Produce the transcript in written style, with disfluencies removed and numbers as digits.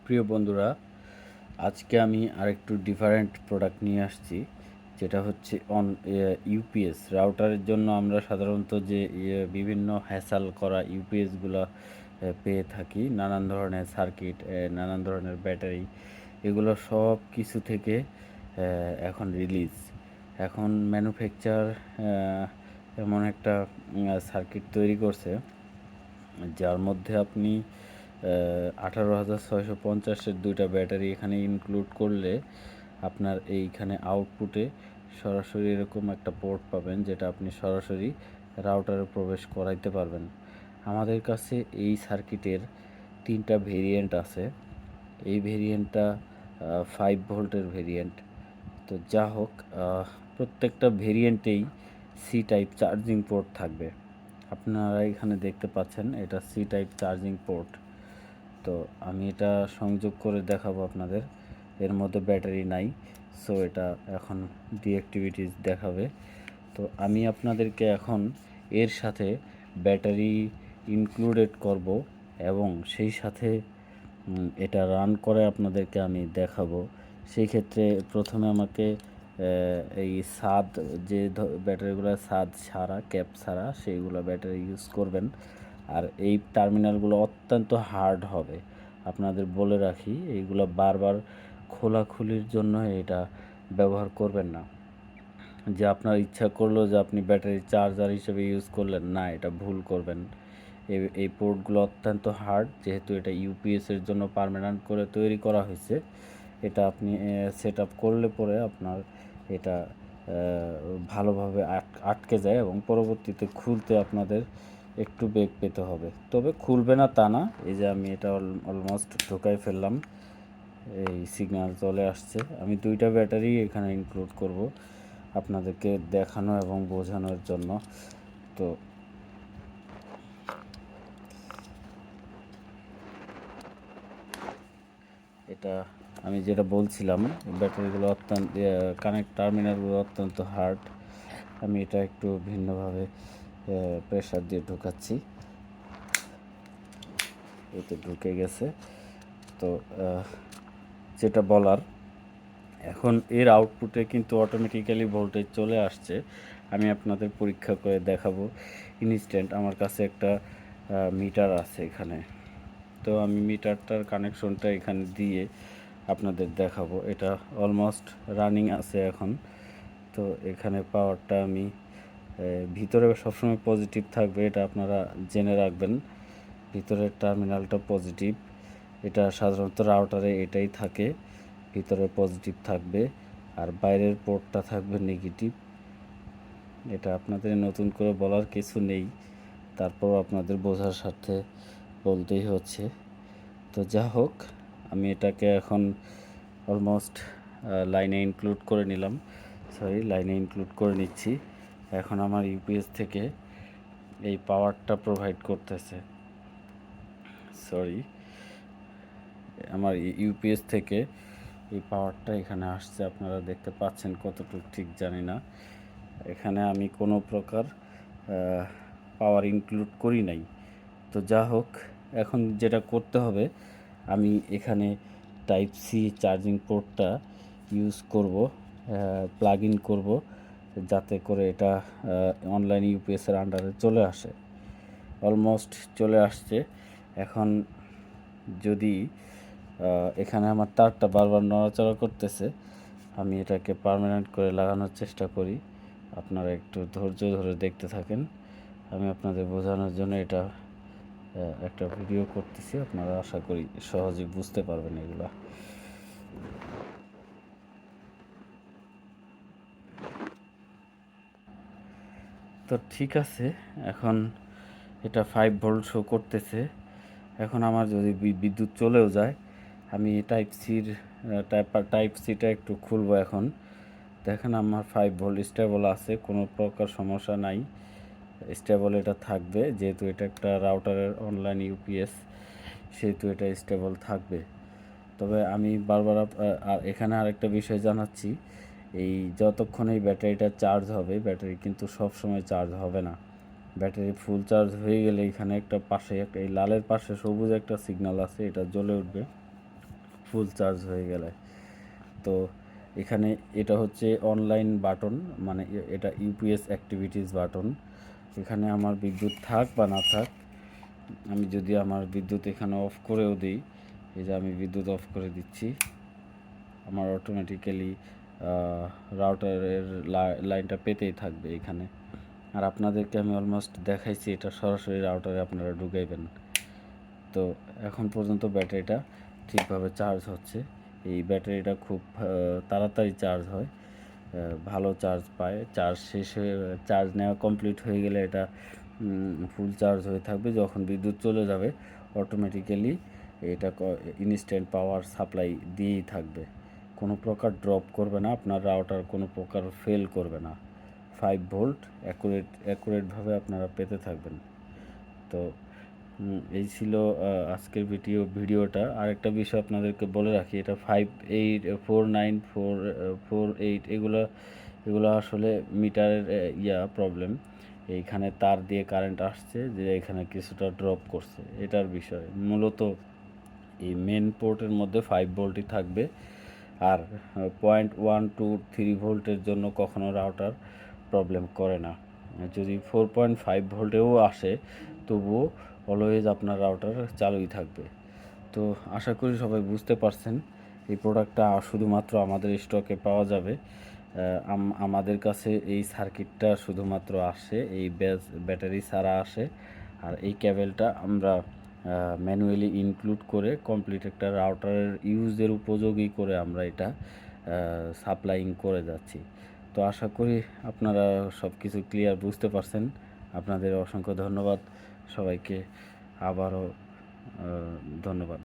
প্রিয় বন্ধুরা, আজকে আমি আরেকটু ডিফারেন্ট প্রোডাক্ট নিয়ে আসছি, যেটা হচ্ছে ইউপিএস রাউটারের জন্য আমরা সাধারণত যে বিভিন্ন হ্যাসাল করা ইউপিএসগুলো পেয়ে থাকি, নানান ধরনের সার্কিট, নানান ধরনের ব্যাটারি, এগুলো সব কিছু থেকে এখন রিলিজ। এখন ম্যানুফ্যাকচার এমন একটা সার্কিট তৈরি করছে যার মধ্যে আপনি 18,650-এর দুইটা ব্যাটারি এখানে ইনক্লুড করলে আপনার এইখানে আউটপুটে সরাসরি এরকম একটা পোর্ট পাবেন, যেটা আপনি সরাসরি রাউটারে প্রবেশ করাইতে পারবেন। আমাদের কাছে এই সার্কিটের 3টা ভেরিয়েন্ট আছে। এই ভেরিয়েন্টটা 5 ভোল্টের ভেরিয়েন্ট। তো যা হোক, প্রত্যেকটা ভেরিয়েন্টেই সি টাইপ চার্জিং পোর্ট থাকবে। আপনারা এখানে দেখতে পাচ্ছেন এটা সি টাইপ চার্জিং পোর্ট। তো আমি এটা সংযোগ করে দেখাবো আপনাদের। এর মধ্যে ব্যাটারি নাই, সো এটা এখন ডিঅ্যাক্টিভিটিস দেখাবে। তো আমি আপনাদেরকে এখন এর সাথে ব্যাটারি ইনক্লুডেড করব এবং সেই সাথে এটা রান করে আপনাদেরকে আমি দেখাবো। সেই ক্ষেত্রে প্রথমে আমাকে এই সাদ যে ব্যাটারিগুলো সাদ ছাড়া, ক্যাপ ছাড়া, সেইগুলো ব্যাটারি ইউজ করবেন। আর এই টার্মিনালগুলো অত্যন্ত হার্ড হবে, আপনাদের বলে রাখি। এইগুলো বারবার খোলাখুলির জন্য এটা ব্যবহার করবেন না। যে আপনার ইচ্ছা করলো যে আপনি ব্যাটারি চার্জার হিসেবে ইউজ করলেন, না, এটা ভুল করবেন। এই পোর্টগুলো অত্যন্ত হার্ড, যেহেতু এটা ইউপিএসের জন্য পার্মানেন্ট করে তৈরি করা হয়েছে। এটা আপনি সেট আপ করলে পরে আপনার এটা ভালোভাবে আটকে যায় এবং পরবর্তীতে খুলতে আপনাদের একটু বেগ পেতে হবে। তবে খুলবে না তা না। এই যে আমি এটা অলমোস্ট ঢোকাই ফেললাম, এই সিগন্যাল চলে আসছে। আমি 2টা ব্যাটারি এখানে ইনক্লুড করব আপনাদেরকে দেখানো এবং বোঝানোর জন্য। তো এটা আমি যেটা বলছিলাম, ব্যাটারিগুলো অত্যন্ত টার্মিনালগুলো অত্যন্ত হার্ড। আমি এটা একটু ভিন্নভাবে প্রেসার দিয়ে ঢোকাচ্ছি। এতে ঢুকে গেছে। তো যেটা বলার, এখন এর আউটপুটে কিন্তু অটোমেটিক্যালি ভোল্টেজ চলে আসছে। আমি আপনাদের পরীক্ষা করে দেখাবো ইনস্ট্যান্ট। আমার কাছে একটা মিটার আছে এখানে। তো আমি মিটারটার কানেকশনটা এখানে দিয়ে আপনাদের দেখাবো। এটা অলমোস্ট রানিং আছে এখন। তো এখানে পাওয়ারটা আমি ভিতরে সবসময় পজিটিভ থাকবে, এটা আপনারা জেনে রাখবেন। ভিতরের টার্মিনালটা পজিটিভ, এটা সাধারণত রাউটারে এটাই থাকে, ভিতরে পজিটিভ থাকবে আর বাইরের পোর্টটা থাকবে নেগেটিভ। এটা আপনাদের নতুন করে বলার কিছু নেই, তারপর আপনাদের বোঝার স্বার্থে বলতেই হচ্ছে। তো যা হোক, আমি এটাকে এখন অলমোস্ট লাইনে ইনক্লুড করে নিলাম, লাইনে ইনক্লুড করে নিচ্ছি। এখন আমার ইউপিএস থেকে এই পাওয়ারটা প্রোভাইড করতেছে, আমার ইউপিএস থেকে এই পাওয়ারটা এখানে আসছে। আপনারা দেখতে পাচ্ছেন কতটুকু ঠিক জানি না। এখানে আমি কোনো প্রকার পাওয়ার ইনক্লুড করি নাই। তো যা হোক, এখন যেটা করতে হবে, আমি এখানে টাইপ সি চার্জিং পোর্টটা ইউজ করব, প্লাগ ইন করব, যাতে করে এটা অনলাইন ইউপিএসের আন্ডারে চলে আসে। অলমোস্ট চলে আসছে। এখন যদি এখানে আমার তারটা বারবার নড়াচড়া করতেছে, আমি এটাকে পার্মানেন্ট করে লাগানোর চেষ্টা করি। আপনারা একটু ধৈর্য ধরে দেখতে থাকেন। আমি আপনাদের বোঝানোর জন্য এটা একটা ভিডিও করতেছি, আপনারা আশা করি সহজেই বুঝতে পারবেন এগুলা। তো ঠিক আছে, এখন এটা 5 ভোল্ট শো করতেছে। এখন আমার যদি বিদ্যুৎ চলেও যায়, আমি টাইপ সিটা একটু খুলবো এখন। দেখেন আমার 5 ভোল্ট স্টেবল আছে, কোনো প্রকার সমস্যা নাই। স্টেবল এটা থাকবে, যেহেতু এটা একটা রাউটারের অনলাইন ইউপিএস, সেহেতু এটা স্টেবল থাকবে। তবে আমি বারবার আর এখানে আরেকটা বিষয় জানাচ্ছি, এই যতক্ষণ এই ব্যাটারিটা চার্জ হবে, ব্যাটারি কিন্তু সব সময় চার্জ হবে না। ব্যাটারি ফুল চার্জ হয়ে গেলে এখানে একটা পাশে একটা, এই লালের পাশে সবুজ একটা সিগন্যাল আছে, এটা জ্বলে উঠবে। ফুল চার্জ হয়ে গেলে। তো এখানে এটা হচ্ছে অনলাইন বাটন, মানে এটা ইউপিএস অ্যাক্টিভিটিস বাটন। এখানে আমার বিদ্যুৎ থাক বা না থাক, আমি যদি আমার বিদ্যুৎ এখানে অফ করেও দিই, এই যে আমি বিদ্যুৎ অফ করে দিচ্ছি, আমার অটোমেটিক্যালি রাউটারের লাইনটা পেতেই থাকবে এখানে। আর আপনাদেরকে আমি অলমোস্ট দেখাইছি এটা সরাসরি রাউটারে আপনারা ঢুকাইবেন। তো এখন পর্যন্ত ব্যাটারিটা ঠিকভাবে চার্জ হচ্ছে। এই ব্যাটারিটা খুব তাড়াতাড়ি চার্জ হয়, ভালো চার্জ পায়। চার্জ নেওয়া কমপ্লিট হয়ে গেলে এটা ফুল চার্জ হয়ে থাকবে। যখন বিদ্যুৎ চলে যাবে অটোমেটিক্যালি এটা ইনস্ট্যান্ট পাওয়ার সাপ্লাই দিয়েই থাকবে, কোনো প্রকার ড্রপ করবে না, আপনার রাউটার কোনো প্রকার ফেল করবে না। 5 ভোল্ট অ্যাকুরেটভাবে আপনারা পেতে থাকবেন। তো এই ছিল আজকের ভিডিওটা। আরেকটা বিষয় আপনাদেরকে বলে রাখি, এটা 584948 এগুলো আসলে মিটারের প্রবলেম। এইখানে তার দিয়ে কারেন্ট আসছে, যে এখানে কিছুটা ড্রপ করছে, এটার বিষয়। মূলত এই মেন পোর্টের মধ্যে 5 ভোল্টই থাকবে। আর 0.123 ভোল্টের জন্য কখনো রাউটার প্রবলেম করে না। যদি 4.5 ভোল্টেও আসে তবুও অলওয়েজ আপনার রাউটার চালুই থাকবে। তো আশা করি সবাই বুঝতে পারছেন। এই প্রোডাক্টটা শুধুমাত্র আমাদের স্টকে পাওয়া যাবে। আমাদের কাছে এই সার্কিটটা শুধুমাত্র আসে, এই ব্যাটারি ছাড়া আসে। আর এই কেবেলটা আমরা ম্যানুয়ালি ইনক্লুড করে কমপ্লিট একটা রাউটারের ইউজের উপযোগী করে আমরা এটা সাপ্লাইং করে যাচ্ছি। তো আশা করি আপনারা সব কিছু ক্লিয়ার বুঝতে পারছেন। আপনাদের অসংখ্য ধন্যবাদ সবাইকে, আবারও ধন্যবাদ।